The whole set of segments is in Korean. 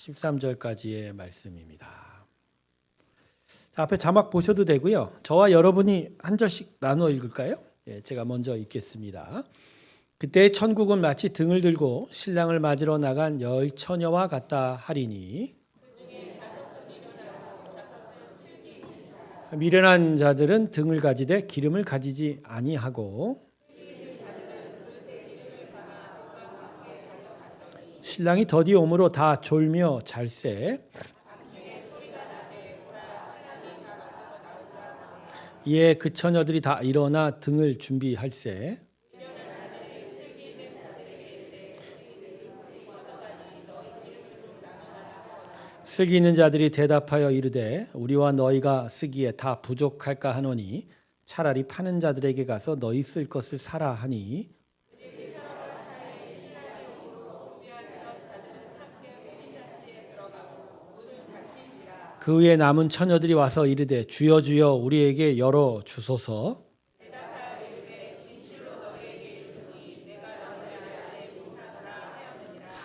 13절까지의 말씀입니다. 자, 앞에 자막 보셔도 되고요. 저와 여러분이 한 절씩 나눠 읽을까요? 제가 먼저 읽겠습니다. 그때 천국은 마치 등을 들고 신랑을 맞으러 나간 열 처녀와 같다 하리니 미련한 자들은 등을 가지되 기름을 가지지 아니하고 신랑이 더디 오므로 다 졸며 잘세 이에 그 처녀들이 다 일어나 등을 준비할세 슬기 있는 자들이 대답하여 이르되 우리와 너희가 쓰기에 다 부족할까 하노니 차라리 파는 자들에게 가서 너희 쓸 것을 사라 하니 그 후에 남은 처녀들이 와서 이르되 주여 주여 우리에게 열어 주소서.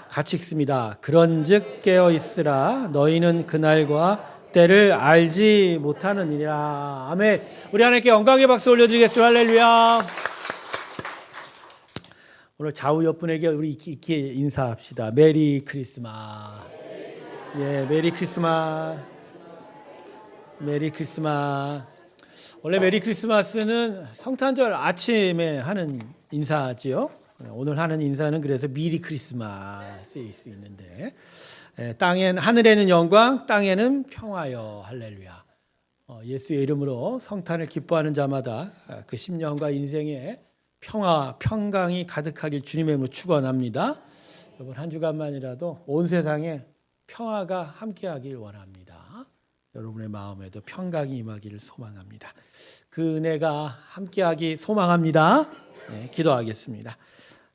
같이 읽습니다. 그런즉 깨어 있으라 너희는 그날과 때를 알지 못하느니라. 아멘. 우리 하나님께 영광의 박수 올려드리겠습니다. 할렐루야. 오늘 좌우 옆분에게 우리 이렇게 인사합시다. 메리 크리스마스. 예, 메리 크리스마스. 메리 크리스마스. 원래 메리 크리스마스는 성탄절 아침에 하는 인사지요. 오늘 하는 인사는 그래서 미리 크리스마스일 수 있는데 하늘에는 영광, 땅에는 평화여. 할렐루야. 예수의 이름으로 성탄을 기뻐하는 자마다 그 심령과 인생에 평화, 평강이 가득하길 주님의 이름으로 축원합니다. 이번 한 주간만이라도 온 세상에 평화가 함께하길 원합니다. 여러분의 마음에도 평강이 임하기를 소망합니다. 그 은혜가 함께하기 소망합니다. 네, 기도하겠습니다.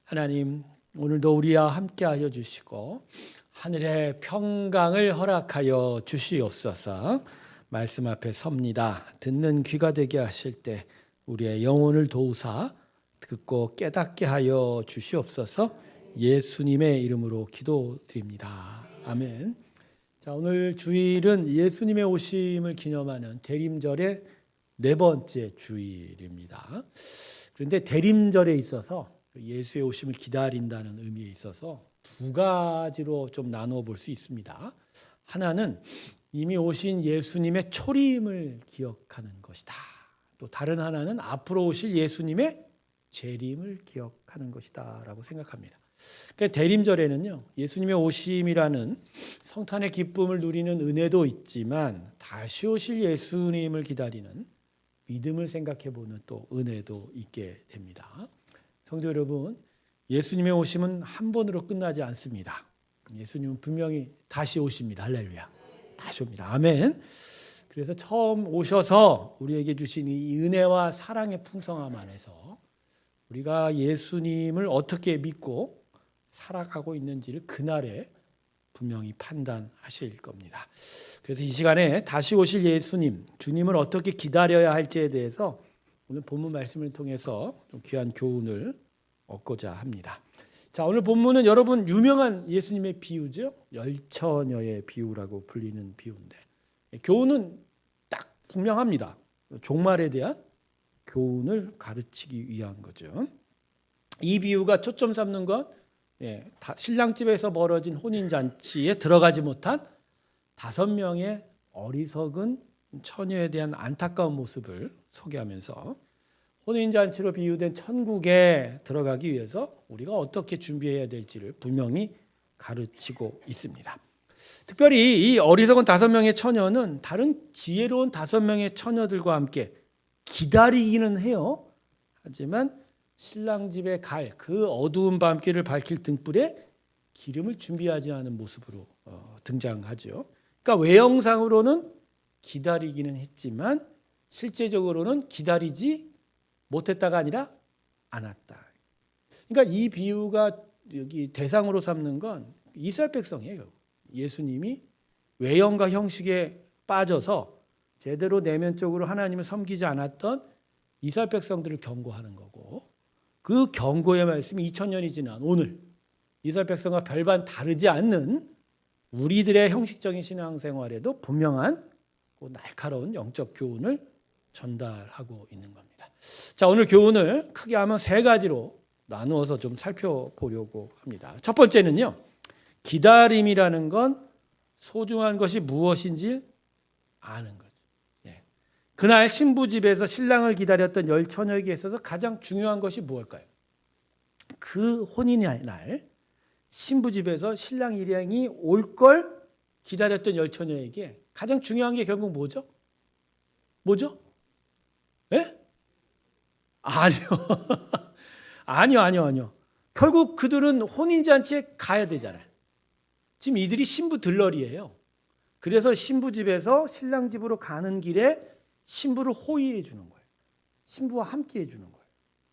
하나님, 오늘도 우리와 함께하여 주시고 하늘의 평강을 허락하여 주시옵소서. 말씀 앞에 섭니다. 듣는 귀가 되게 하실 때 우리의 영혼을 도우사 듣고 깨닫게 하여 주시옵소서. 예수님의 이름으로 기도드립니다. 아멘. 자, 오늘 주일은 예수님의 오심을 기념하는 대림절의 네 번째 주일입니다. 그런데 대림절에 있어서 예수의 오심을 기다린다는 의미에 있어서 두 가지로 좀 나누어 볼 수 있습니다. 하나는 이미 오신 예수님의 초림을 기억하는 것이다. 또 다른 하나는 앞으로 오실 예수님의 재림을 기억하는 것이다 라고 생각합니다. 그러니까 대림절에는요, 예수님의 오심이라는 성탄의 기쁨을 누리는 은혜도 있지만 다시 오실 예수님을 기다리는 믿음을 생각해 보는 또 은혜도 있게 됩니다. 성도 여러분, 예수님의 오심은 한 번으로 끝나지 않습니다. 예수님은 분명히 다시 오십니다. 할렐루야. 다시 옵니다. 아멘. 그래서 처음 오셔서 우리에게 주신 이 은혜와 사랑의 풍성함 안에서 우리가 예수님을 어떻게 믿고 살아가고 있는지를 그날에 분명히 판단하실 겁니다. 그래서 이 시간에 다시 오실 예수님, 주님을 어떻게 기다려야 할지에 대해서 오늘 본문 말씀을 통해서 좀 귀한 교훈을 얻고자 합니다. 자, 오늘 본문은 여러분 유명한 예수님의 비유죠. 열처녀의 비유라고 불리는 비유인데 교훈은 딱 분명합니다. 종말에 대한 교훈을 가르치기 위한 거죠. 이 비유가 초점 잡는 건 신랑집에서 벌어진 혼인잔치에 들어가지 못한 5명의 어리석은 처녀에 대한 안타까운 모습을 소개하면서 혼인잔치로 비유된 천국에 들어가기 위해서 우리가 어떻게 준비해야 될지를 분명히 가르치고 있습니다. 특별히 이 어리석은 5명의 처녀는 다른 지혜로운 5명의 처녀들과 함께 기다리기는 해요. 하지만 신랑 집에 갈 그 어두운 밤길을 밝힐 등불에 기름을 준비하지 않은 모습으로 등장하죠. 그러니까 외형상으로는 기다리기는 했지만 실제적으로는 기다리지 못했다가 아니라 않았다. 그러니까 이 비유가 여기 대상으로 삼는 건 이스라엘 백성이에요. 예수님이 외형과 형식에 빠져서 제대로 내면적으로 하나님을 섬기지 않았던 이스라엘 백성들을 경고하는 거고, 그 경고의 말씀이 2000년이 지난 오늘 이스라엘 백성과 별반 다르지 않는 우리들의 형식적인 신앙생활에도 분명한 날카로운 영적 교훈을 전달하고 있는 겁니다. 자, 오늘 교훈을 크게 하면 세 가지로 나누어서 좀 살펴보려고 합니다. 첫 번째는요, 기다림이라는 건 소중한 것이 무엇인지 아는 거죠. 그날 신부 집에서 신랑을 기다렸던 열 처녀에게 있어서 가장 중요한 것이 무엇일까요? 그 혼인의 날 신부 집에서 신랑 일행이 올 걸 기다렸던 열 처녀에게 가장 중요한 게 결국 뭐죠? 뭐죠? 예? 아니요. 아니요. 결국 그들은 혼인잔치에 가야 되잖아요. 지금 이들이 신부 들러리예요. 그래서 신부 집에서 신랑 집으로 가는 길에 신부를 호의해 주는 거예요. 신부와 함께 해 주는 거예요.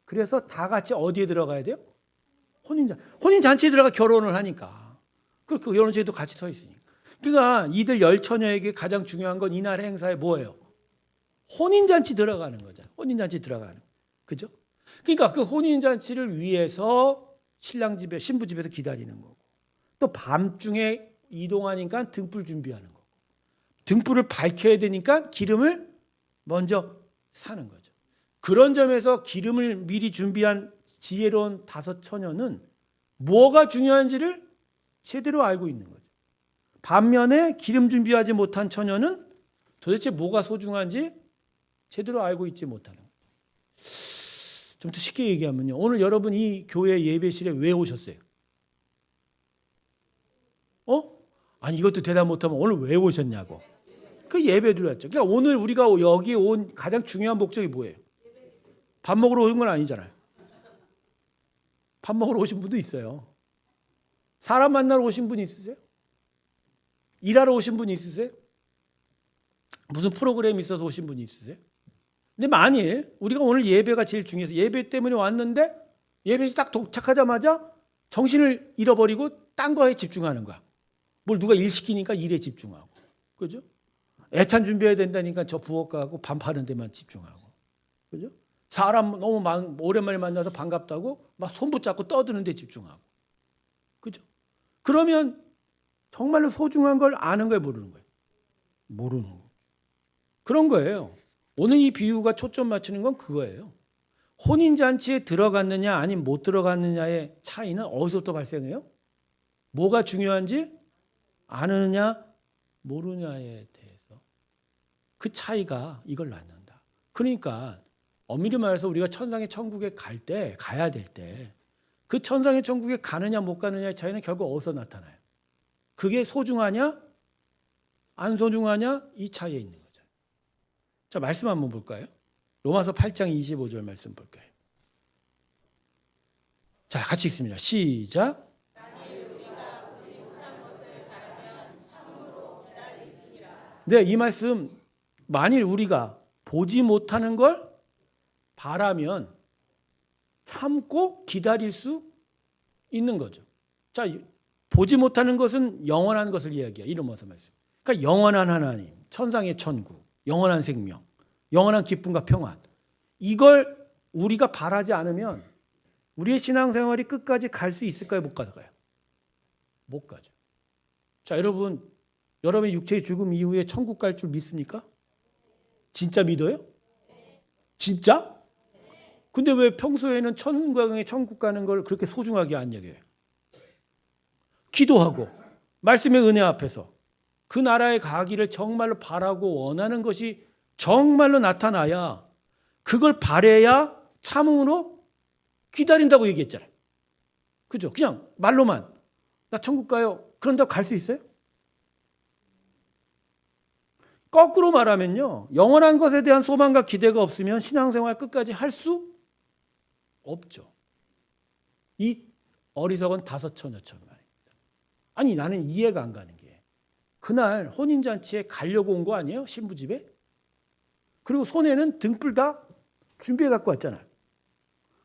그래서 다 같이 어디에 들어가야 돼요? 혼인잔치에 들어가 결혼을 하니까. 그 결혼식에도 같이 서 있으니까. 그러니까 이들 열 처녀에게 가장 중요한 건 이날 행사에 뭐예요? 혼인잔치 들어가는 거죠. 혼인잔치 들어가는. 그죠? 그러니까 그 혼인잔치를 위해서 신랑 집에, 신부 집에서 기다리는 거고. 또 밤중에 이동하니까 등불 준비하는 거고. 등불을 밝혀야 되니까 기름을 먼저 사는 거죠. 그런 점에서 기름을 미리 준비한 지혜로운 다섯 처녀는 뭐가 중요한지를 제대로 알고 있는 거죠. 반면에 기름 준비하지 못한 처녀는 도대체 뭐가 소중한지 제대로 알고 있지 못하는 거예요. 좀 더 쉽게 얘기하면요. 오늘 여러분 이 교회 예배실에 왜 오셨어요? 아니 이것도 대답 못하면 오늘 왜 오셨냐고. 그 예배 드렸죠. 그러니까 오늘 우리가 여기 온 가장 중요한 목적이 뭐예요? 밥 먹으러 오신 건 아니잖아요. 밥 먹으러 오신 분도 있어요. 사람 만나러 오신 분 있으세요? 일하러 오신 분 있으세요? 무슨 프로그램이 있어서 오신 분이 있으세요? 근데 만일 우리가 오늘 예배가 제일 중요해서 예배 때문에 왔는데 예배에 딱 도착하자마자 정신을 잃어버리고 딴 거에 집중하는 거야. 뭘 누가 일 시키니까 일에 집중하고. 그죠? 애찬 준비해야 된다니까 저 부엌 가고 밥 파는 데만 집중하고. 그죠? 사람 너무 오랜만에 만나서 반갑다고 막 손 붙잡고 떠드는 데 집중하고. 그죠? 그러면 정말로 소중한 걸 아는 거예요, 모르는 거예요? 모르는 거예요. 그런 거예요. 오늘 이 비유가 초점 맞추는 건 그거예요. 혼인잔치에 들어갔느냐 아니면 못 들어갔느냐의 차이는 어디서부터 발생해요? 뭐가 중요한지 아느냐 모르느냐에 대해서 그 차이가 이걸 낳는다. 그러니까 엄밀히 말해서 우리가 천상의 천국에 가야 될 때 그 천상의 천국에 가느냐 못 가느냐의 차이는 결국 어디서 나타나요? 그게 소중하냐 안 소중하냐 이 차이에 있는 거죠. 자, 말씀 한번 볼까요? 로마서 8장 25절 말씀 볼까요? 자, 같이 읽습니다. 시작. 네, 이 말씀 만일 우리가 보지 못하는 걸 바라면 참고 기다릴 수 있는 거죠. 자, 보지 못하는 것은 영원한 것을 이야기해요. 이름어서 말씀. 그러니까 영원한 하나님, 천상의 천국, 영원한 생명, 영원한 기쁨과 평안. 이걸 우리가 바라지 않으면 우리의 신앙생활이 끝까지 갈 수 있을까요? 못 가요? 못 가죠. 자, 여러분의 육체의 죽음 이후에 천국 갈 줄 믿습니까? 진짜 믿어요? 진짜? 근데 왜 평소에는 천국 가는 걸 그렇게 소중하게 안 여겨요? 기도하고 말씀의 은혜 앞에서 그 나라에 가기를 정말로 바라고 원하는 것이 정말로 나타나야 그걸 바래야 참음으로 기다린다고 얘기했잖아요. 그죠? 그냥 말로만 나 천국 가요. 그런다고 갈 수 있어요? 거꾸로 말하면요. 영원한 것에 대한 소망과 기대가 없으면 신앙생활 끝까지 할 수 없죠. 이 어리석은 다섯 처녀처럼 말입니다. 아니 나는 이해가 안 가는 게 그날 혼인잔치에 가려고 온 거 아니에요? 신부집에? 그리고 손에는 등불 다 준비해 갖고 왔잖아요.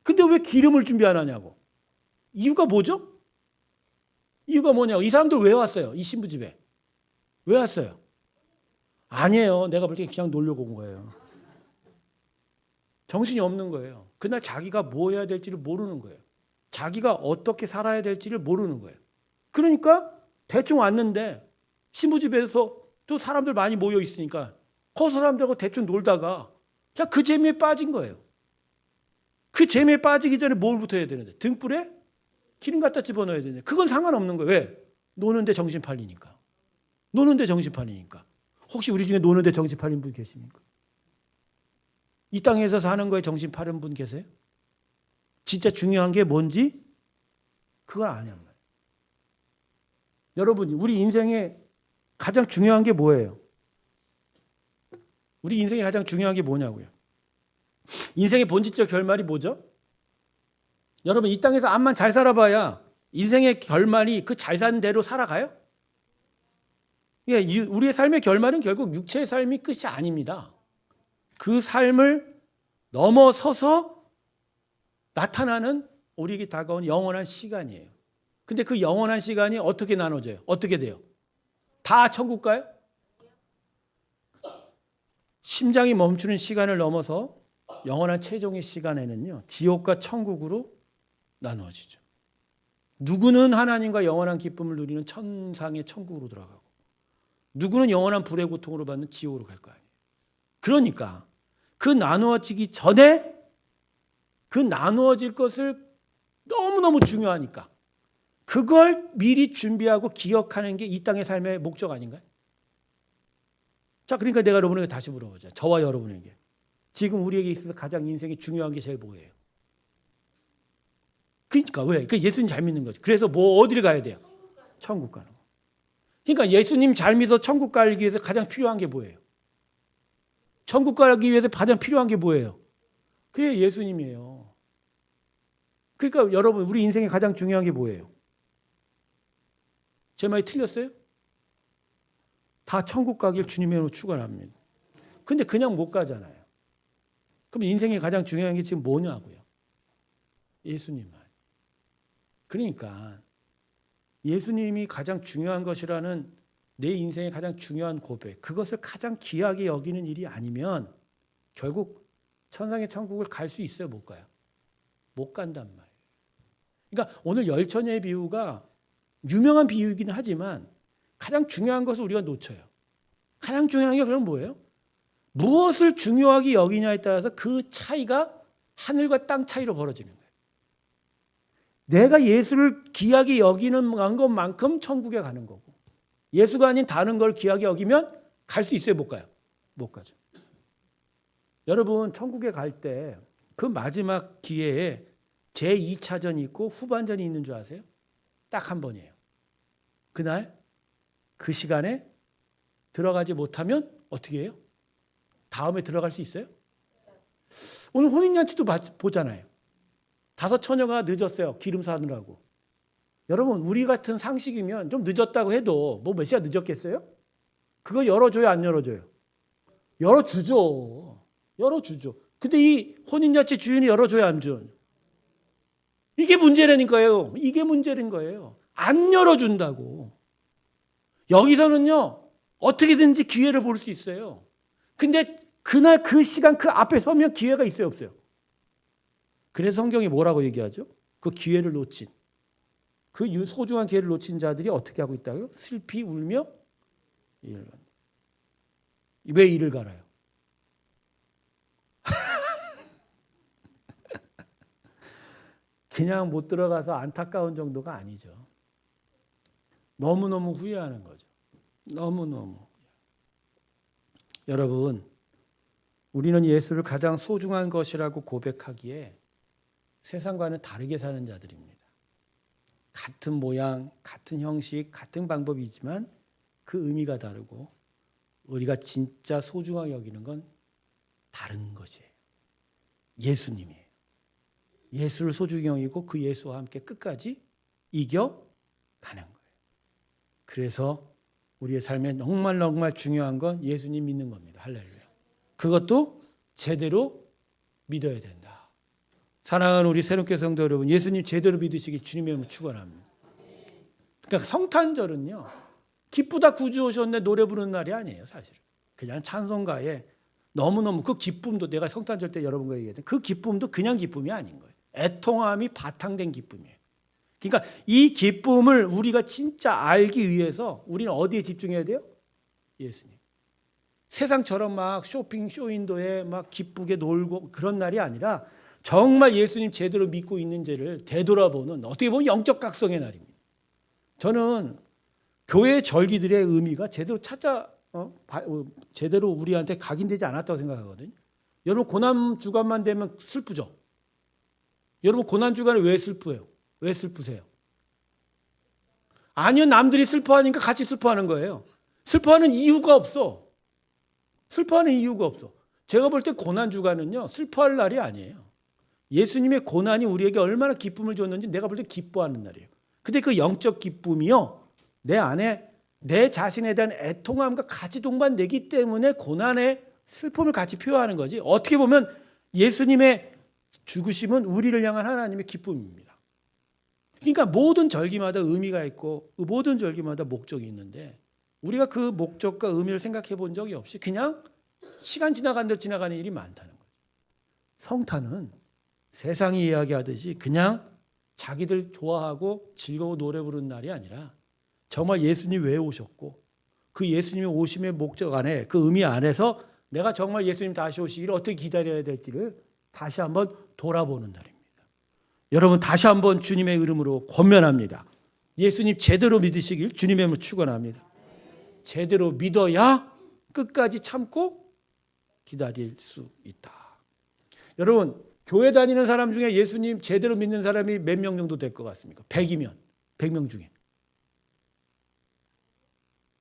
근데 왜 기름을 준비 안 하냐고. 이유가 뭐죠? 이유가 뭐냐고. 이 사람들 왜 왔어요? 이 신부집에. 왜 왔어요? 아니에요. 내가 볼 때 그냥 놀려고 온 거예요. 정신이 없는 거예요. 그날 자기가 뭐 해야 될지를 모르는 거예요. 자기가 어떻게 살아야 될지를 모르는 거예요. 그러니까 대충 왔는데 신부집에서 또 사람들 많이 모여 있으니까 그 사람들하고 대충 놀다가 그냥 그 재미에 빠진 거예요. 그 재미에 빠지기 전에 뭘부터 해야 되는데? 등불에 기름 갖다 집어넣어야 되는데 그건 상관없는 거예요. 왜? 노는데 정신 팔리니까. 노는데 정신 팔리니까. 혹시 우리 중에 노는데 정신 팔린 분 계십니까? 이 땅에서 사는 거에 정신 팔은 분 계세요? 진짜 중요한 게 뭔지 그걸 아냔 말이에요. 여러분, 우리 인생에 가장 중요한 게 뭐예요? 우리 인생에 가장 중요한 게 뭐냐고요? 인생의 본질적 결말이 뭐죠? 여러분, 이 땅에서 암만 잘 살아봐야 인생의 결말이 그 잘 산 대로 살아가요? 예, 우리의 삶의 결말은 결국 육체의 삶이 끝이 아닙니다. 그 삶을 넘어서서 나타나는 우리에게 다가온 영원한 시간이에요. 근데 그 영원한 시간이 어떻게 나눠져요? 어떻게 돼요? 다 천국 가요? 심장이 멈추는 시간을 넘어서 영원한 최종의 시간에는요, 지옥과 천국으로 나누어지죠. 누구는 하나님과 영원한 기쁨을 누리는 천상의 천국으로 들어가고, 누구는 영원한 불의 고통으로 받는 지옥으로 갈 거 아니에요. 그러니까 그 나누어지기 전에 그 나누어질 것을 너무너무 중요하니까 그걸 미리 준비하고 기억하는 게 이 땅의 삶의 목적 아닌가요? 자, 그러니까 내가 여러분에게 다시 물어보자. 저와 여러분에게. 지금 우리에게 있어서 가장 인생이 중요한 게 제일 뭐예요? 그러니까 왜? 그 예수님 잘 믿는 거죠. 그래서 뭐 어디를 가야 돼요? 천국 가는 거. 그러니까 예수님 잘 믿어 천국 가기 위해서 가장 필요한 게 뭐예요? 천국 가기 위해서 가장 필요한 게 뭐예요? 그게 예수님이에요. 그러니까 여러분, 우리 인생에 가장 중요한 게 뭐예요? 제 말이 틀렸어요? 다 천국 가길 주님의 축원합니다. 근데 그냥 못 가잖아요. 그럼 인생에 가장 중요한 게 지금 뭐냐고요? 예수님 말. 그러니까 예수님이 가장 중요한 것이라는 내 인생의 가장 중요한 고백, 그것을 가장 귀하게 여기는 일이 아니면 결국 천상의 천국을 갈 수 있어요? 못 가요? 못 간단 말이에요. 그러니까 오늘 열처녀의 비유가 유명한 비유이긴 하지만 가장 중요한 것을 우리가 놓쳐요. 가장 중요한 게 그럼 뭐예요? 무엇을 중요하게 여기냐에 따라서 그 차이가 하늘과 땅 차이로 벌어지는 거예요. 내가 예수를 귀하게 여기는 것만큼 천국에 가는 거고, 예수가 아닌 다른 걸 귀하게 여기면 갈 수 있어요? 못 가요? 못 가죠. 여러분, 천국에 갈 때 그 마지막 기회에 제2차전이 있고 후반전이 있는 줄 아세요? 딱 한 번이에요. 그날 그 시간에 들어가지 못하면 어떻게 해요? 다음에 들어갈 수 있어요? 오늘 혼인잔치도 보잖아요. 5 처녀가 늦었어요. 기름 사느라고. 여러분, 우리 같은 상식이면 좀 늦었다고 해도 뭐 몇 시간 늦었겠어요? 그거 열어줘요, 안 열어줘요? 열어주죠. 열어주죠. 근데 이 혼인잔치 주인이 열어줘요, 안 줘요? 이게 문제라니까요. 이게 문제인 거예요. 안 열어준다고. 여기서는요, 어떻게든지 기회를 볼 수 있어요. 근데 그날 그 시간 그 앞에 서면 기회가 있어요, 없어요? 그래서 성경이 뭐라고 얘기하죠? 그 기회를 놓친, 그 소중한 기회를 놓친 자들이 어떻게 하고 있다고요? 슬피 울며 이를 간다. 왜 이를 갈아요? 그냥 못 들어가서 안타까운 정도가 아니죠. 너무너무 후회하는 거죠. 너무너무. 여러분, 우리는 예수를 가장 소중한 것이라고 고백하기에 세상과는 다르게 사는 자들입니다. 같은 모양, 같은 형식, 같은 방법이지만 그 의미가 다르고 우리가 진짜 소중하게 여기는 건 다른 것이에요. 예수님이에요. 예수를 소중히 여기고 그 예수와 함께 끝까지 이겨가는 거예요. 그래서 우리의 삶에 정말 중요한 건 예수님 믿는 겁니다. 할렐루야. 그것도 제대로 믿어야 된다. 사랑하는 우리 새롭게 성도 여러분, 예수님 제대로 믿으시길 주님의 이름으로 축원합니다. 그러니까 성탄절은요, 기쁘다 구주 오셨네 노래 부르는 날이 아니에요. 사실은 그냥 찬송가에 너무너무 그 기쁨도, 내가 성탄절 때 여러분과 얘기했던 그 기쁨도 그냥 기쁨이 아닌 거예요. 애통함이 바탕된 기쁨이에요. 그러니까 이 기쁨을 우리가 진짜 알기 위해서 우리는 어디에 집중해야 돼요? 예수님. 세상처럼 막 쇼핑 쇼윈도에 막 기쁘게 놀고 그런 날이 아니라 정말 예수님 제대로 믿고 있는지를 되돌아보는, 어떻게 보면 영적 각성의 날입니다. 저는 교회 절기들의 의미가 제대로 우리한테 각인되지 않았다고 생각하거든요. 여러분 고난 주간만 되면 슬프죠? 여러분 고난 주간에 왜 슬프해요? 왜 슬프세요? 아니요, 남들이 슬퍼하니까 같이 슬퍼하는 거예요. 슬퍼하는 이유가 없어. 슬퍼하는 이유가 없어. 제가 볼 때 고난 주간은요, 슬퍼할 날이 아니에요. 예수님의 고난이 우리에게 얼마나 기쁨을 줬는지 내가 볼 때 기뻐하는 날이에요. 근데 그 영적 기쁨이요, 내 안에 내 자신에 대한 애통함과 같이 동반되기 때문에 고난의 슬픔을 같이 표현하는 거지. 어떻게 보면 예수님의 죽으심은 우리를 향한 하나님의 기쁨입니다. 그러니까 모든 절기마다 의미가 있고 모든 절기마다 목적이 있는데 우리가 그 목적과 의미를 생각해 본 적이 없이 그냥 시간 지나간 대로 지나가는 일이 많다는 거죠. 성탄은 세상이 이야기하듯이 그냥 자기들 좋아하고 즐거워 노래 부르는 날이 아니라 정말 예수님이 왜 오셨고 그 예수님의 오심의 목적 안에, 그 의미 안에서 내가 정말 예수님 다시 오시기를 어떻게 기다려야 될지를 다시 한번 돌아보는 날입니다. 여러분, 다시 한번 주님의 이름으로 권면합니다. 예수님 제대로 믿으시길 주님의 이름으로 축원합니다. 제대로 믿어야 끝까지 참고 기다릴 수 있다. 여러분, 교회 다니는 사람 중에 예수님 제대로 믿는 사람이 몇 명 정도 될 것 같습니까? 100이면 100명 중에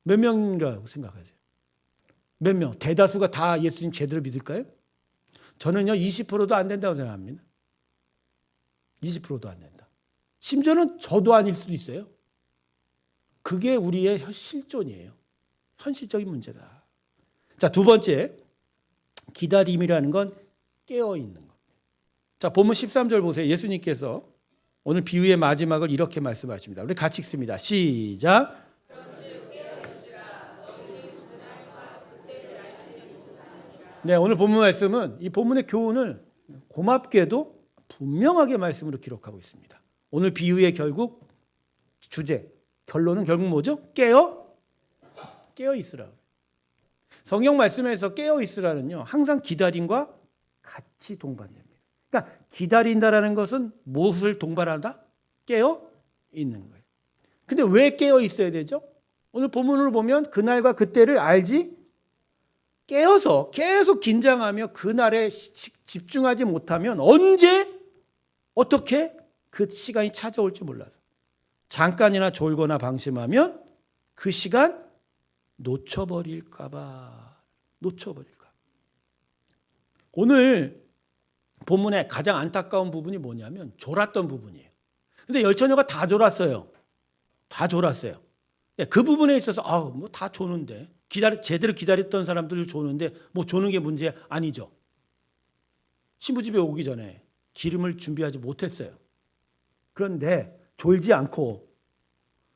몇 명이라고 생각하세요? 몇 명? 대다수가 다 예수님 제대로 믿을까요? 저는요 20%도 안 된다고 생각합니다. 20%도 안 된다. 심지어는 저도 아닐 수도 있어요. 그게 우리의 실존이에요. 현실적인 문제다. 자, 두 번째, 기다림이라는 건 깨어있는 겁니다. 자, 본문 13절 보세요. 예수님께서 오늘 비유의 마지막을 이렇게 말씀하십니다. 우리 같이 읽습니다. 시작. 네, 오늘 본문 말씀은 이 본문의 교훈을 고맙게도 분명하게 말씀으로 기록하고 있습니다. 오늘 비유의 결국 주제, 결론은 결국 뭐죠? 깨어 있으라. 성경 말씀에서 깨어 있으라는요, 항상 기다림과 같이 동반됩니다. 그러니까 기다린다라는 것은 무엇을 동반한다? 깨어 있는 거예요. 근데 왜 깨어 있어야 되죠? 오늘 본문을 보면 그날과 그때를 알지 깨어서 계속 긴장하며 그날에 집중하지 못하면 언제 어떻게 그 시간이 찾아올지 몰라서 잠깐이나 졸거나 방심하면 그 시간 놓쳐버릴까. 오늘 본문의 가장 안타까운 부분이 뭐냐면 졸았던 부분이에요. 근데 열처녀가 다 졸았어요. 그 부분에 있어서 뭐 다 조는데 제대로 기다렸던 사람들이 조는데 뭐 조는 게 문제 아니죠. 신부집에 오기 전에 기름을 준비하지 못했어요. 그런데 졸지 않고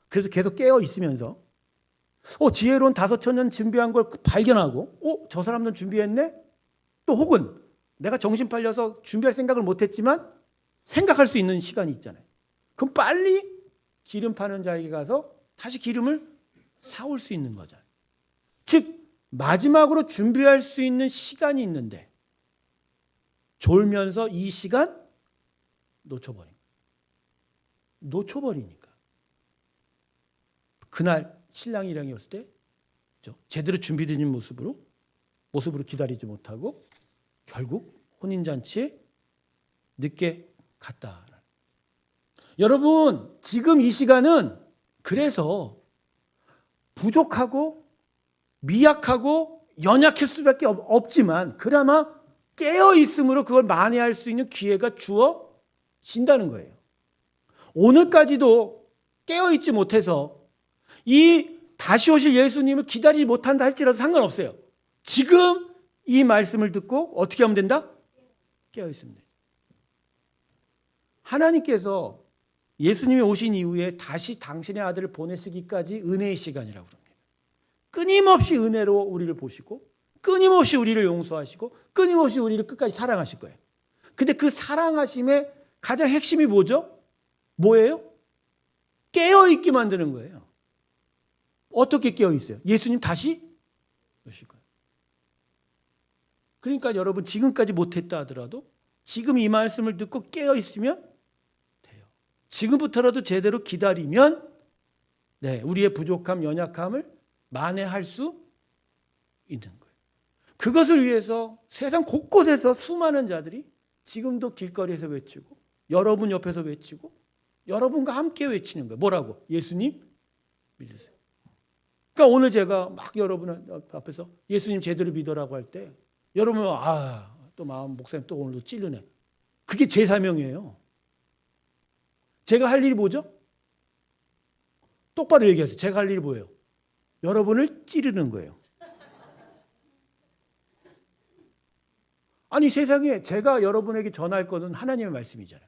그래도 계속 깨어 있으면서 지혜로운 5처녀는 준비한 걸 발견하고 저 사람들은 준비했네? 또 혹은 내가 정신 팔려서 준비할 생각을 못했지만 생각할 수 있는 시간이 있잖아요. 그럼 빨리 기름 파는 자에게 가서 다시 기름을 사올 수 있는 거잖아요. 즉 마지막으로 준비할 수 있는 시간이 있는데 졸면서 이 시간 놓쳐버리니까 그날 신랑이랑이 왔을 때 제대로 준비된 모습으로 기다리지 못하고 결국 혼인잔치에 늦게 갔다. 여러분, 지금 이 시간은 그래서 부족하고 미약하고 연약할 수밖에 없지만 그나마 깨어 있음으로 그걸 만회할 수 있는 기회가 주어진다는 거예요. 오늘까지도 깨어 있지 못해서 이 다시 오실 예수님을 기다리지 못한다 할지라도 상관없어요. 지금 이 말씀을 듣고 어떻게 하면 된다? 깨어 있으면 돼요. 하나님께서 예수님이 오신 이후에 다시 당신의 아들을 보내시기까지 은혜의 시간이라고 합니다. 끊임없이 은혜로 우리를 보시고 끊임없이 우리를 용서하시고 끊임없이 우리를 끝까지 사랑하실 거예요. 근데 그 사랑하심의 가장 핵심이 뭐죠? 뭐예요? 깨어있게 만드는 거예요. 어떻게 깨어있어요? 예수님 다시 오실 거예요. 그러니까 여러분 지금까지 못했다 하더라도 지금 이 말씀을 듣고 깨어있으면 돼요. 지금부터라도 제대로 기다리면 우리의 부족함, 연약함을 만회할 수 있는 거예요. 그것을 위해서 세상 곳곳에서 수많은 자들이 지금도 길거리에서 외치고 여러분 옆에서 외치고 여러분과 함께 외치는 거예요. 뭐라고? 예수님 믿으세요. 그러니까 오늘 제가 막 여러분 앞에서 예수님 제대로 믿으라고 할 때 여러분 또 마음 목사님 또 오늘도 찌르네. 그게 제 사명이에요. 제가 할 일이 뭐죠? 똑바로 얘기하세요. 제가 할 일이 뭐예요? 여러분을 찌르는 거예요. 아니 세상에 제가 여러분에게 전할 것은 하나님의 말씀이잖아요.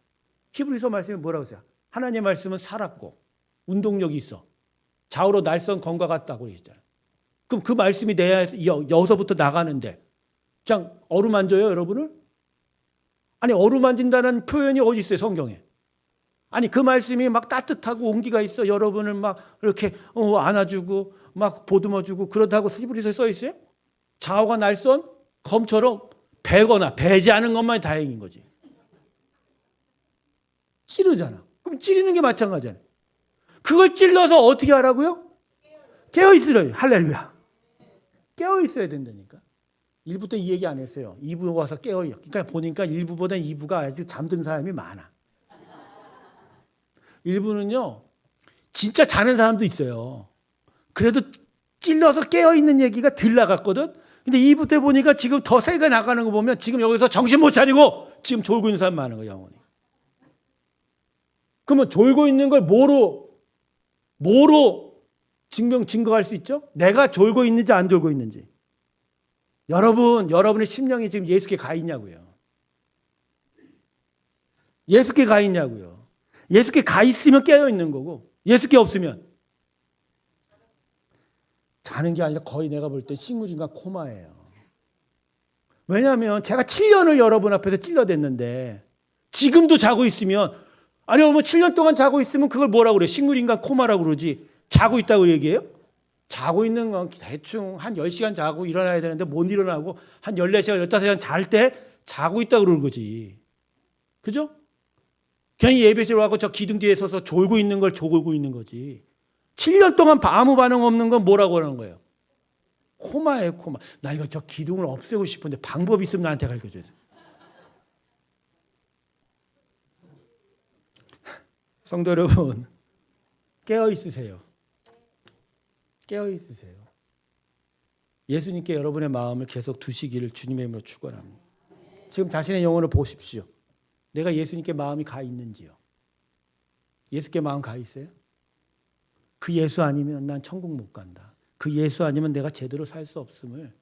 히브리서 말씀이 뭐라고 했어요? 하나님의 말씀은 살았고 운동력이 있어. 좌우로 날선 검과 같다고 했잖아요. 그럼 그 말씀이 내 여기서부터 나가는데 그냥 어루만져요 여러분을? 아니 어루만진다는 표현이 어디 있어요 성경에? 아니 그 말씀이 막 따뜻하고 온기가 있어 여러분을 막 이렇게 안아주고 막 보듬어주고 그렇다고 히브리서에 써 있어요? 좌우가 날선 검처럼 베거나 베지 않은 것만이 다행인 거지. 찌르잖아. 그럼 찌르는 게 마찬가지잖아요. 그걸 찔러서 어떻게 하라고요? 깨어있으래요. 할렐루야. 깨어있어야 된다니까. 1부 때 이 얘기 안 했어요. 2부 와서 깨어요. 그러니까 보니까 1부보다 2부가 아직 잠든 사람이 많아. 1부는요. 진짜 자는 사람도 있어요. 그래도 찔러서 깨어있는 얘기가 덜 나갔거든. 근데 2부 때 보니까 지금 더 세게 나가는 거 보면 지금 여기서 정신 못 차리고 지금 졸고 있는 사람 많은 거예요. 영원히. 그러면 졸고 있는 걸 뭐로 증거할 수 있죠? 내가 졸고 있는지 안 졸고 있는지. 여러분의 심령이 지금 예수께 가 있냐고요. 예수께 가 있냐고요. 예수께 가 있으면 깨어 있는 거고 예수께 없으면 자는 게 아니라 거의 내가 볼 때 식물인간 코마예요. 왜냐하면 제가 7년을 여러분 앞에서 찔러댔는데 지금도 자고 있으면 아니 여러분 7년 동안 자고 있으면 그걸 뭐라고 그래요? 식물인간 코마라고 그러지. 자고 있다고 얘기해요? 자고 있는 건 대충 한 10시간 자고 일어나야 되는데 못 일어나고 한 14시간, 15시간 잘 때 자고 있다고 그러는 거지. 그죠? 괜히 예배실 와서 저 기둥 뒤에 서서 졸고 있는 걸 졸고 있는 거지. 7년 동안 아무 반응 없는 건 뭐라고 하는 거예요? 코마예요, 코마. 나 이거 저 기둥을 없애고 싶은데 방법이 있으면 나한테 가르쳐줘야 돼. 성도 여러분, 깨어 있으세요. 깨어 있으세요. 예수님께 여러분의 마음을 계속 두시기를 주님의 이름으로 축원합니다. 지금 자신의 영혼을 보십시오. 내가 예수님께 마음이 가 있는지요? 예수께 마음 가 있어요? 그 예수 아니면 난 천국 못 간다. 그 예수 아니면 내가 제대로 살 수 없음을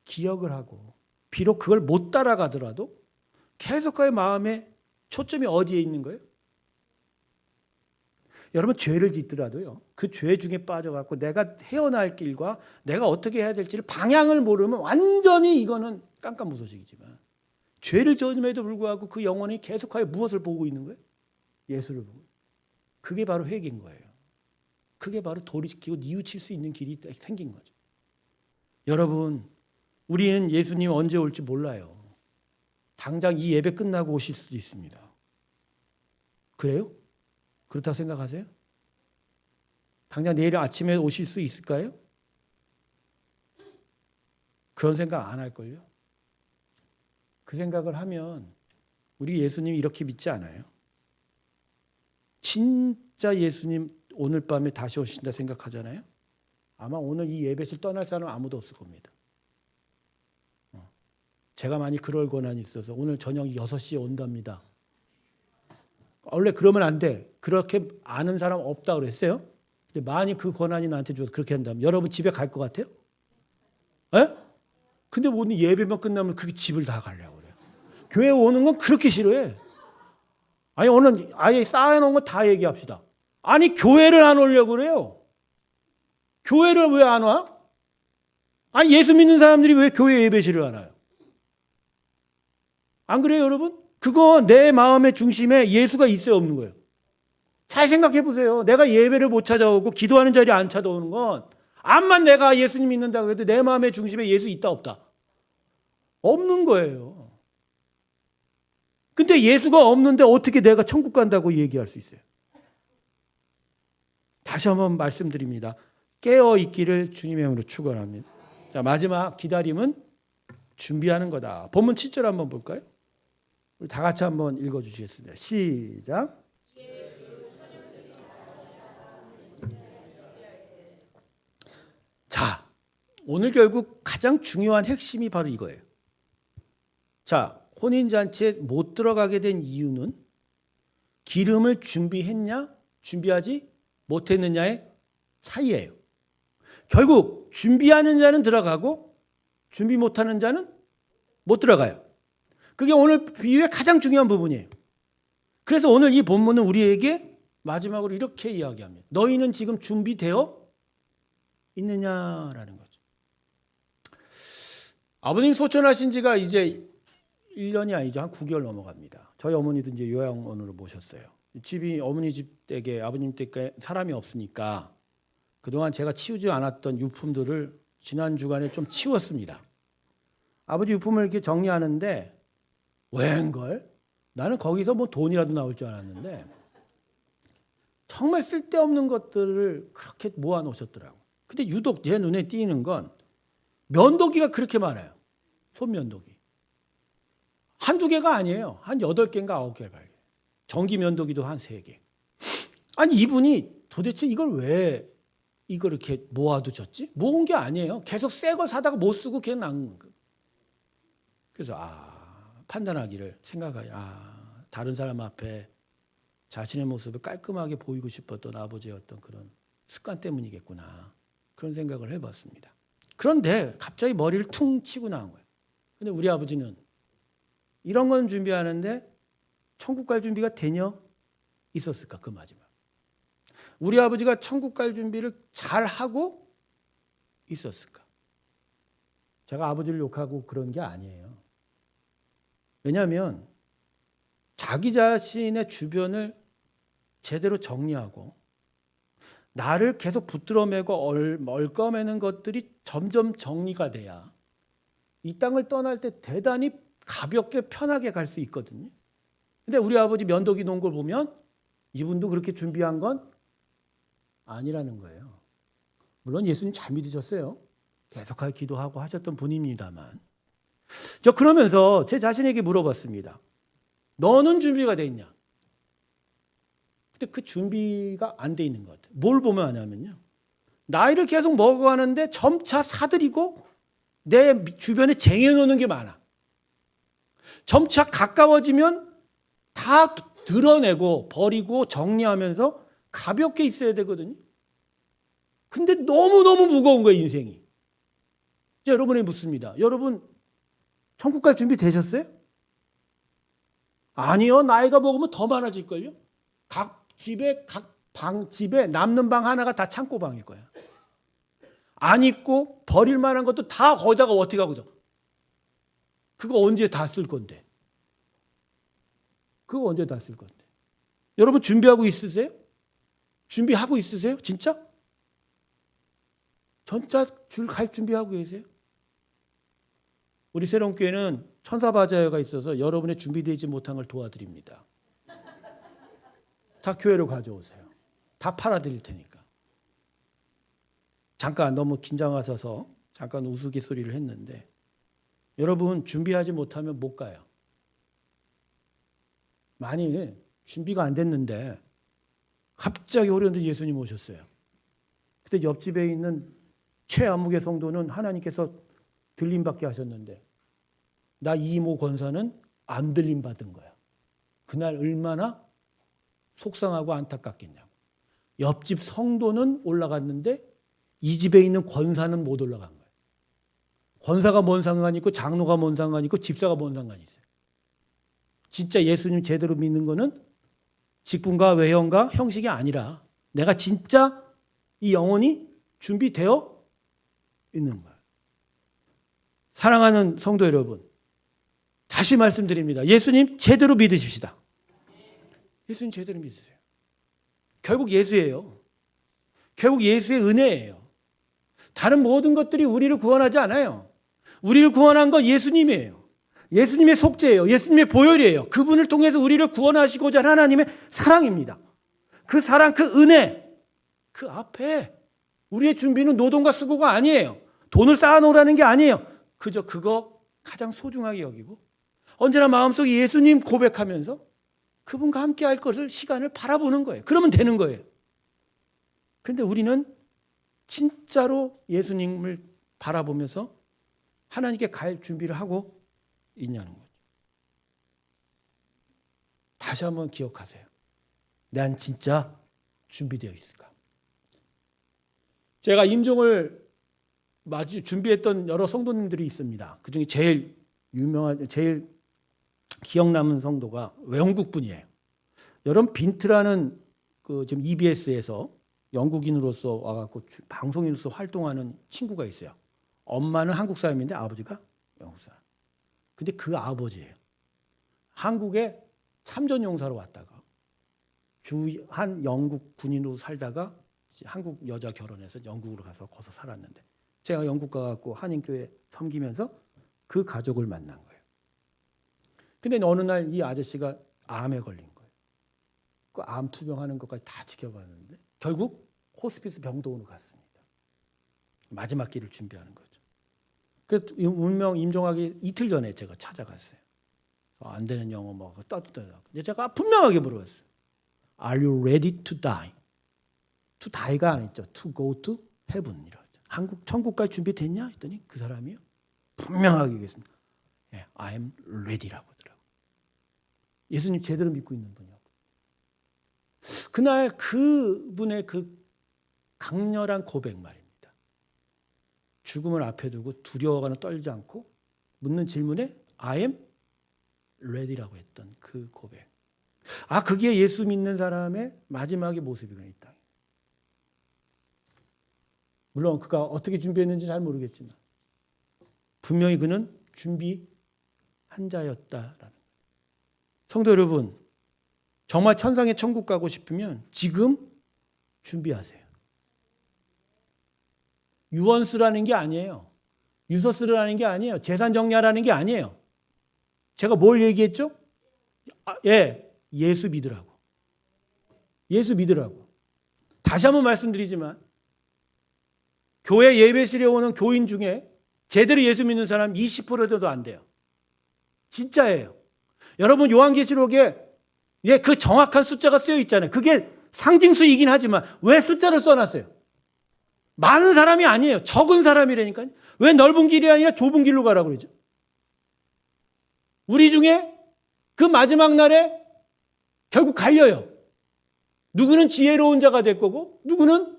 기억을 하고 비록 그걸 못 따라가더라도 계속 그의 마음의 초점이 어디에 있는 거예요? 여러분 죄를 짓더라도요. 그 죄 중에 빠져갖고 내가 헤어날 길과 내가 어떻게 해야 될지를 방향을 모르면 완전히 이거는 깜깜무소식이지만 죄를 저짐에도 불구하고 그 영혼이 계속하여 무엇을 보고 있는 거예요? 예수를 보고. 그게 바로 회개인 거예요. 그게 바로 돌이키고 뉘우칠 수 있는 길이 생긴 거죠. 여러분, 우리는 예수님 언제 올지 몰라요. 당장 이 예배 끝나고 오실 수도 있습니다. 그래요? 그렇다고 생각하세요? 당장 내일 아침에 오실 수 있을까요? 그런 생각 안 할걸요? 그 생각을 하면 우리 예수님 이렇게 믿지 않아요. 진짜 예수님 오늘 밤에 다시 오신다 생각하잖아요. 아마 오늘 이 예배실 떠날 사람은 아무도 없을 겁니다. 제가 많이 그럴 권한이 있어서 오늘 저녁 6시에 온답니다. 원래 그러면 안 돼. 그렇게 아는 사람 없다 그랬어요. 근데 만약 그 권한이 나한테 줘서 그렇게 한다면 여러분 집에 갈 것 같아요? 에? 근데 오늘 예배만 끝나면 그렇게 집을 다 가려고 그래요. 교회 오는 건 그렇게 싫어해. 아니 오늘 아예 쌓아놓은 거 다 얘기합시다. 아니 교회를 안 오려고 그래요. 교회를 왜 안 와? 아니 예수 믿는 사람들이 왜 교회 예배실을 안 와요? 안 그래요 여러분? 그거 내 마음의 중심에 예수가 있어야 없는 거예요. 잘 생각해 보세요. 내가 예배를 못 찾아오고 기도하는 자리에 안 찾아오는 건 암만 내가 예수님 믿는다고 해도 내 마음의 중심에 예수 있다 없다? 없는 거예요. 근데 예수가 없는데 어떻게 내가 천국 간다고 얘기할 수 있어요? 다시 한번 말씀드립니다. 깨어 있기를 주님의 이름으로 축원합니다. 자, 마지막 기다림은 준비하는 거다. 본문 7절 한번 볼까요? 우리 다 같이 한번 읽어 주시겠습니다. 시작. 자, 오늘 결국 가장 중요한 핵심이 바로 이거예요. 자, 혼인잔치에 못 들어가게 된 이유는 기름을 준비했냐, 준비하지 못했느냐의 차이예요. 결국 준비하는 자는 들어가고 준비 못하는 자는 못 들어가요. 그게 오늘 비유의 가장 중요한 부분이에요. 그래서 오늘 이 본문은 우리에게 마지막으로 이렇게 이야기합니다. 너희는 지금 준비되어 있느냐라는 거죠. 아버님 소천하신 지가 이제 1년이 아니죠. 한 9개월 넘어갑니다. 저희 어머니도 이제 요양원으로 모셨어요. 집이 어머니 집 댁에 아버님 댁에 사람이 없으니까 그동안 제가 치우지 않았던 유품들을 지난 주간에 좀 치웠습니다. 아버지 유품을 이렇게 정리하는데 웬걸? 나는 거기서 뭐 돈이라도 나올 줄 알았는데 정말 쓸데없는 것들을 그렇게 모아놓으셨더라고요. 근데 유독 제 눈에 띄는 건 면도기가 그렇게 많아요. 손면도기. 한두 개가 아니에요. 한 8개인가 9개를 발견해요. 전기 면도기도 한 3개. 아니 이분이 도대체 이걸 왜 이걸 이렇게 모아두셨지? 모은 게 아니에요. 계속 새 걸 사다가 못 쓰고 그냥 난 거예요. 그래서 판단하기를 생각하기 다른 사람 앞에 자신의 모습을 깔끔하게 보이고 싶었던 아버지의 어떤 그런 습관 때문이겠구나. 그런 생각을 해봤습니다. 그런데 갑자기 머리를 퉁 치고 나온 거예요. 근데 우리 아버지는 이런 건 준비하는데 천국 갈 준비가 되냐? 있었을까? 그 마지막. 우리 아버지가 천국 갈 준비를 잘 하고 있었을까? 제가 아버지를 욕하고 그런 게 아니에요. 왜냐하면 자기 자신의 주변을 제대로 정리하고 나를 계속 붙들어매고 얽어매는 것들이 점점 정리가 돼야 이 땅을 떠날 때 대단히 가볍게 편하게 갈 수 있거든요. 근데 우리 아버지 면도기 놓은 걸 보면 이분도 그렇게 준비한 건 아니라는 거예요. 물론 예수님 잘 믿으셨어요. 계속하게 기도하고 하셨던 분입니다만. 저 그러면서 제 자신에게 물어봤습니다. 너는 준비가 돼 있냐? 근데 그 준비가 안 돼 있는 것 같아요. 뭘 보면 아냐면요. 나이를 계속 먹어가는데 점차 사들이고 내 주변에 쟁여놓는 게 많아. 점차 가까워지면 다 드러내고 버리고 정리하면서 가볍게 있어야 되거든요. 근데 너무너무 무거운 거예요, 인생이. 여러분에게 묻습니다. 여러분, 천국 갈 준비 되셨어요? 아니요. 나이가 먹으면 더 많아질걸요? 각 집에 남는 방 하나가 다 창고방일 거야. 안 입고 버릴 만한 것도 다 거기다가 어떻게 하고서. 그거 언제 다 쓸 건데? 그거 언제 다 쓸 건데? 여러분 준비하고 있으세요? 준비하고 있으세요? 진짜? 전자 줄 갈 준비하고 계세요? 우리 새롬교회는 천사바자회가 있어서 여러분의 준비되지 못한 걸 도와드립니다. 다 교회로 가져오세요. 다 팔아드릴 테니까. 잠깐 너무 긴장하셔서 잠깐 우스갯소리를 했는데 여러분 준비하지 못하면 못 가요. 만일 준비가 안 됐는데 갑자기 어려운데 예수님 오셨어요. 그때 옆집에 있는 최아무개 성도는 하나님께서 들림받게 하셨는데 나 이모 권사는 안 들림받은 거야. 그날 얼마나 속상하고 안타깝겠냐고. 옆집 성도는 올라갔는데 이 집에 있는 권사는 못 올라간 거예요. 권사가 뭔 상관이 있고 장로가 뭔 상관이 있고 집사가 뭔 상관이 있어요. 진짜 예수님 제대로 믿는 거는 직분과 외형과 형식이 아니라 내가 진짜 이 영혼이 준비되어 있는 거예요. 사랑하는 성도 여러분, 다시 말씀드립니다. 예수님 제대로 믿으십시다. 예수님 제대로 믿으세요. 결국 예수예요. 결국 예수의 은혜예요. 다른 모든 것들이 우리를 구원하지 않아요. 우리를 구원한 건 예수님이에요. 예수님의 속죄예요. 예수님의 보혈이에요. 그분을 통해서 우리를 구원하시고자 하는 하나님의 사랑입니다. 그 사랑, 그 은혜, 그 앞에 우리의 준비는 노동과 수고가 아니에요. 돈을 쌓아놓으라는 게 아니에요. 그저 그거 가장 소중하게 여기고 언제나 마음속에 예수님 고백하면서 그분과 함께 할 것을 시간을 바라보는 거예요. 그러면 되는 거예요. 그런데 우리는 진짜로 예수님을 바라보면서 하나님께 갈 준비를 하고 있냐는 거죠. 다시 한번 기억하세요. 난 진짜 준비되어 있을까? 제가 임종을 준비했던 여러 성도님들이 있습니다. 그중에 제일 기억 남은 성도가 영국 분이에요. 여러분 빈트라는 지금 EBS에서 영국인으로서 와갖고 방송인으로서 활동하는 친구가 있어요. 엄마는 한국 사람인데 아버지가 영국 사람. 근데 그 아버지예요. 한국에 참전용사로 왔다가 한 영국 군인으로 살다가 한국 여자 결혼해서 영국으로 가서 거기서 살았는데 제가 영국 가갖고 한인교회 섬기면서 그 가족을 만난 거예요. 근데 어느 날 이 아저씨가 암에 걸린 거예요. 그 암 투병하는 것까지 다 지켜봤는데 결국 호스피스 병동으로 갔습니다. 마지막 길을 준비하는 거죠. 그래서 운명 임종하기 이틀 전에 제가 찾아갔어요. 안 되는 영어 뭐 떠들다가 근데 제가 분명하게 물어봤어요. Are you ready to die? To die가 아니죠. To go to heaven이라고. 한국 천국 갈 준비 됐냐? 했더니 그 사람이요. 분명하게 얘기했습니다. 예, I am ready라고 하더라고요. 예수님 제대로 믿고 있는 분이었고. 그날 그분의 그 강렬한 고백 말입니다. 죽음을 앞에 두고 두려워가는 떨지 않고 묻는 질문에 I am ready라고 했던 그 고백. 아, 그게 예수 믿는 사람의 마지막의 모습이구나, 이 땅에. 물론 그가 어떻게 준비했는지 잘 모르겠지만 분명히 그는 준비한 자였다라는. 성도 여러분, 정말 천상의 천국 가고 싶으면 지금 준비하세요. 유언수라는 게 아니에요. 유서쓰라는 게 아니에요. 재산 정리하라는 게 아니에요. 제가 뭘 얘기했죠? 예수 믿으라고. 예수 믿으라고. 다시 한번 말씀드리지만 교회 예배실에 오는 교인 중에 제대로 예수 믿는 사람 20%도 안 돼요. 진짜예요. 여러분 요한계시록에 그 정확한 숫자가 쓰여 있잖아요. 그게 상징수이긴 하지만 왜 숫자를 써놨어요? 많은 사람이 아니에요. 적은 사람이라니까요. 왜 넓은 길이 아니라 좁은 길로 가라고 그러죠? 우리 중에 그 마지막 날에 결국 갈려요. 누구는 지혜로운 자가 될 거고 누구는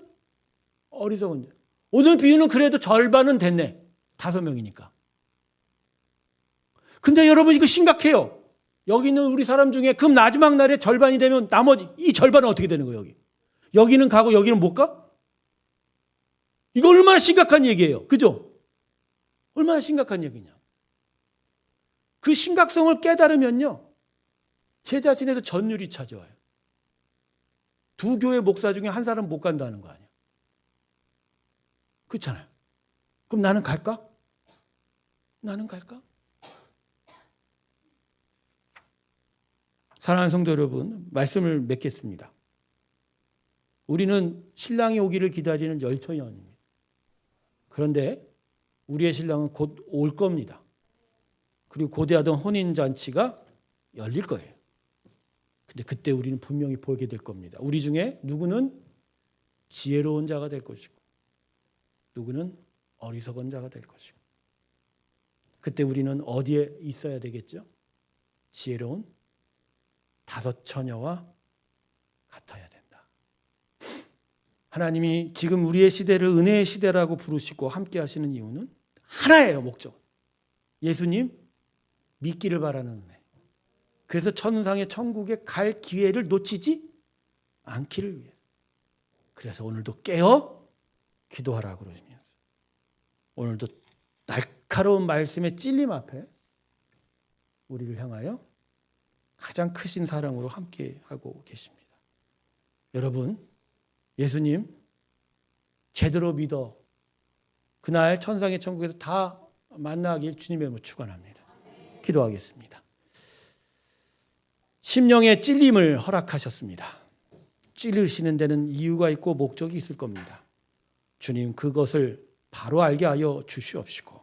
어리석은 자. 오늘 비유는 그래도 절반은 됐네. 5명이니까. 근데 여러분 이거 심각해요. 여기 있는 우리 사람 중에 그 마지막 날에 절반이 되면 나머지 이 절반은 어떻게 되는 거예요? 여기는 가고 여기는 못 가? 이거 얼마나 심각한 얘기예요. 그죠? 얼마나 심각한 얘기냐. 그 심각성을 깨달으면요. 제 자신에도 전율이 찾아와요. 두 교회 목사 중에 한 사람 못 간다는 거 아니야. 그렇잖아요. 그럼 나는 갈까? 나는 갈까? 사랑하는 성도 여러분, 말씀을 맺겠습니다. 우리는 신랑이 오기를 기다리는 열처녀입니다. 그런데 우리의 신랑은 곧 올 겁니다. 그리고 고대하던 혼인잔치가 열릴 거예요. 근데 그때 우리는 분명히 보게 될 겁니다. 우리 중에 누구는 지혜로운 자가 될 것이고 누구는 어리석은 자가 될 것이고 그때 우리는 어디에 있어야 되겠죠? 지혜로운 5 처녀와 같아야 된다. 하나님이 지금 우리의 시대를 은혜의 시대라고 부르시고 함께 하시는 이유는 하나예요. 목적. 예수님 믿기를 바라는 은혜. 그래서 천상의 천국에 갈 기회를 놓치지 않기를 위해. 그래서 오늘도 깨어 기도하라고 그러시면서 오늘도 날카로운 말씀의 찔림 앞에 우리를 향하여 가장 크신 사랑으로 함께하고 계십니다. 여러분, 예수님 제대로 믿어 그날 천상의 천국에서 다 만나길 주님의 이름으로 축원합니다. 기도하겠습니다. 심령의 찔림을 허락하셨습니다. 찔리시는 데는 이유가 있고 목적이 있을 겁니다. 주님, 그것을 바로 알게 하여 주시옵시고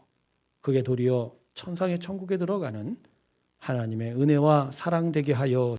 그게 도리어 천상의 천국에 들어가는 하나님의 은혜와 사랑 되게 하여